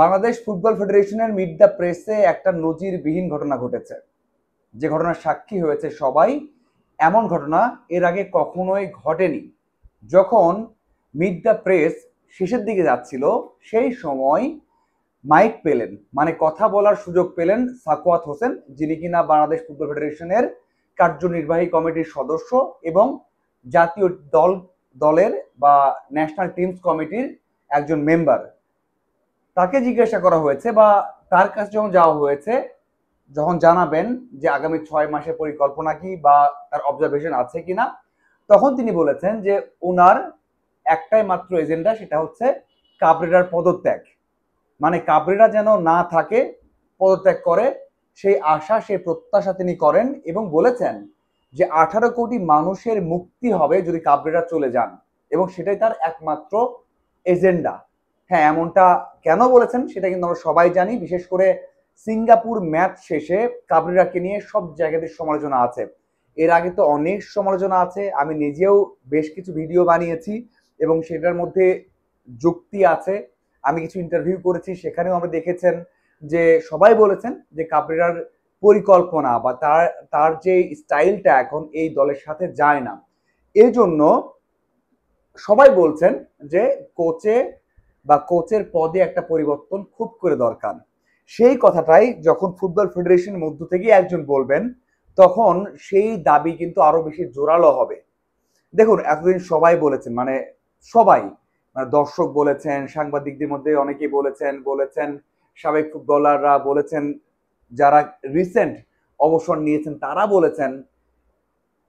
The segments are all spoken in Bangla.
বাংলাদেশ ফুটবল ফেডারেশনের মিট দ্য প্রেসে একটা নজিরবিহীন ঘটনা ঘটেছে, যে ঘটনার সাক্ষী হয়েছে সবাই। এমন ঘটনা এর আগে কখনোই ঘটেনি। যখন মিট দ্য প্রেস শেষের দিকে যাচ্ছিল, সেই সময় মাইক পেলেন, মানে কথা বলার সুযোগ পেলেন সাখাওয়াত হোসেন, যিনি কিনা বাংলাদেশ ফুটবল ফেডারেশনের কার্যনির্বাহী কমিটির সদস্য এবং জাতীয় দলের বা ন্যাশনাল টিমস কমিটির একজন মেম্বার। তাকে জিজ্ঞাসা করা হয়েছে বা তার কাছে যখন যাওয়া হয়েছে, যখন জানাবেন যে আগামী 6 মাসের পরিকল্পনা কি বা তার অবজারভেশন আছে কিনা, তখন তিনি বলেছেন যে ওনার একটাই মাত্র এজেন্ডা, সেটা হচ্ছে কাবরেরার পদত্যাগ। মানে কাবরেরা যেন না থাকে, পদত্যাগ করে, সেই আশা সেই প্রত্যাশা তিনি করেন এবং বলেছেন যে 18 কোটি মানুষের মুক্তি হবে যদি কাবরেরা চলে যান, এবং সেটাই তার একমাত্র এজেন্ডা। হ্যাঁ, এমনটা কেন বলেছেন সেটা কিন্তু আমরা সবাই জানি। বিশেষ করে সিঙ্গাপুর ম্যাচ শেষে কাবরেরাকে নিয়ে সব জায়গাতে সমালোচনা আছে। এর আগে তো অনেক সমালোচনা আছে, আমি নিজেও বেশ কিছু ভিডিও বানিয়েছি এবং সেটার মধ্যে যুক্তি আছে। আমি কিছু ইন্টারভিউ করেছি, সেখানেও আমরা দেখেছেন যে সবাই বলেছেন যে কাবরেরার পরিকল্পনা বা তার তার যে স্টাইলটা এখন এই দলের সাথে যায় না। এই জন্য সবাই বলছেন যে কোচের পদে একটা পরিবর্তন খুব করে দরকার। সেই কথাটাই যখন ফুটবল ফেডারেশনের মধ্য থেকে একজন বলবেন, তখন সেই দাবি কিন্তু আরো বেশি জোরালো হবে। দেখুন, এতদিন সবাই বলেছেন, মানে সবাই, মানে দর্শক বলেছেন, সাংবাদিকদের মধ্যে অনেকেই বলেছেন সাবেক ফুটবলাররা বলেছেন, যারা রিসেন্ট অবসর নিয়েছেন তারা বলেছেন।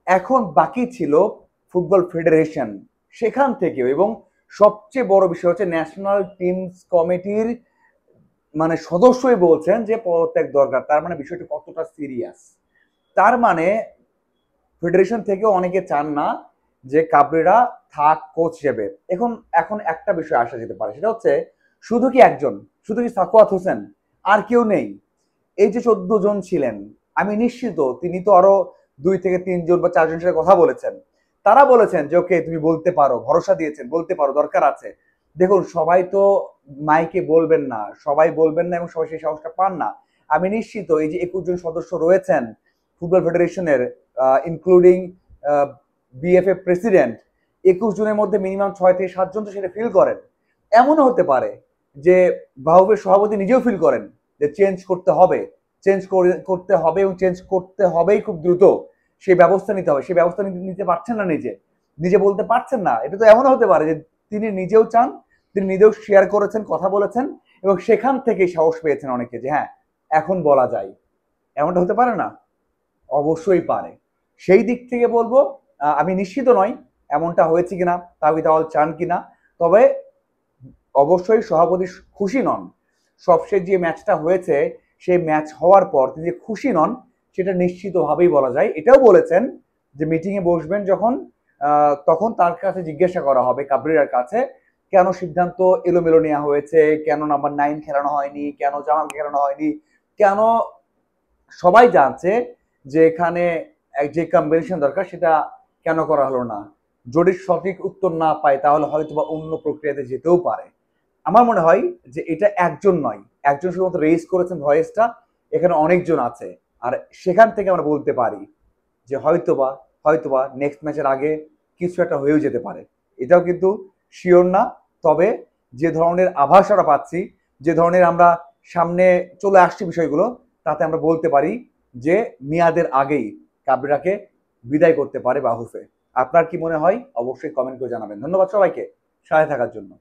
এখন বাকি ছিল ফুটবল ফেডারেশন, সেখান থেকেও, এবং সবচেয়ে বড় বিষয় হচ্ছে ন্যাশনাল টিমস কমিটির মানে সদস্যই বলছেন যে পদত্যাগ দরকার। তার মানে বিষয়টি কতটা সিরিয়াস। তার মানে ফেডারেশন থেকেও অনেকে চান না যে কাবরেরা থাক কোচ হিসেবে। এখন এখন একটা বিষয় আসা যেতে পারে, সেটা হচ্ছে শুধু কি একজন, শুধু কি সাখাওয়াত হোসেন, আর কেউ নেই? এই যে 14 জন ছিলেন, আমি নিশ্চিত তিনি তো আরো 2 থেকে 3 জন বা 4 জনের সাথে কথা বলেছেন। তারা বলেছেন যে ওকে তুমি বলতে পারো, ভরসা দিয়েছেন, বলতে পারো, দরকার আছে। দেখুন, সবাই তো মাইকে বলবেন না, এবং সবাই সেই সাহসটা পান না। আমি নিশ্চিত এই যে 21 জন সদস্য রয়েছেন ফুটবল ফেডারেশনের, ইনক্লুডিং বিএফএ প্রেসিডেন্ট, 21 জনের মধ্যে মিনিমাম 6 থেকে 7 জন তো সেটা ফিল করেন। এমনও হতে পারে যে বাহুবের সভাপতি নিজেও ফিল করেন যে চেঞ্জ করতে হবে, এবং চেঞ্জ করতে হবেই খুব দ্রুত। সেই ব্যবস্থা নিতে হবে, সেই ব্যবস্থা নিতে পারছেন না, নিজে বলতে পারছেন না। এটা তো এমনও হতে পারে যে তিনি নিজেও চান, তিনি নিজেও শেয়ার করেছেন, কথা বলেছেন, এবং সেখান থেকেই সাহস পেয়েছেন অনেকে যে হ্যাঁ, এখন বলা যায়। এমনটা হতে পারে না? অবশ্যই পারে। সেই দিক থেকে বলবো, আমি নিশ্চিত নই এমনটা হয়েছে কিনা, তাবিদ আওয়াল চান কিনা। তবে অবশ্যই সভাপতি খুশি নন। সবশেষ যে ম্যাচটা হয়েছে, সেই ম্যাচ হওয়ার পর তিনি যে খুশি নন সেটা নিশ্চিতভাবেই বলা যায়। এটাও বলেছেন যে মিটিংয়ে বসবেন যখন, তখন তার কাছে জিজ্ঞাসা করা হবে, কাবরেরার কাছে, কেন সিদ্ধান্ত এলোমেলো নেওয়া হয়েছে, কেন নাম্বার 9 খেলানো হয়নি, কেন জামাল খেলানো হয়নি, কেন সবাই জানছে যে এখানে যে কম্বিনেশন দরকার সেটা কেন করা হলো না। যদি সঠিক উত্তর না পায় তাহলে হয়তো বা অন্য প্রক্রিয়াতে যেতেও পারে। আমার মনে হয় যে এটা একজন নয়, একজন শুধুমাত্র রেজ করেছেন ভয়েসটা, এখানে অনেকজন আছে। আর সেখান থেকে আমরা বলতে পারি যে হয়তোবা নেক্সট ম্যাচের আগে কিছু একটা হয়েও যেতে পারে। এটাও কিন্তু শিওর না। তবে যে ধরনের আভাস আমরা পাচ্ছি, যে ধরনের আমরা সামনে চলে আসছে বিষয়গুলো, তাতে আমরা বলতে পারি যে মেয়াদের আগেই কাবরেরাকে বিদায় করতে পারে বাহুফে। আপনার কি মনে হয়? অবশ্যই কমেন্ট করে জানাবেন। ধন্যবাদ সবাইকে সাথে থাকার জন্য।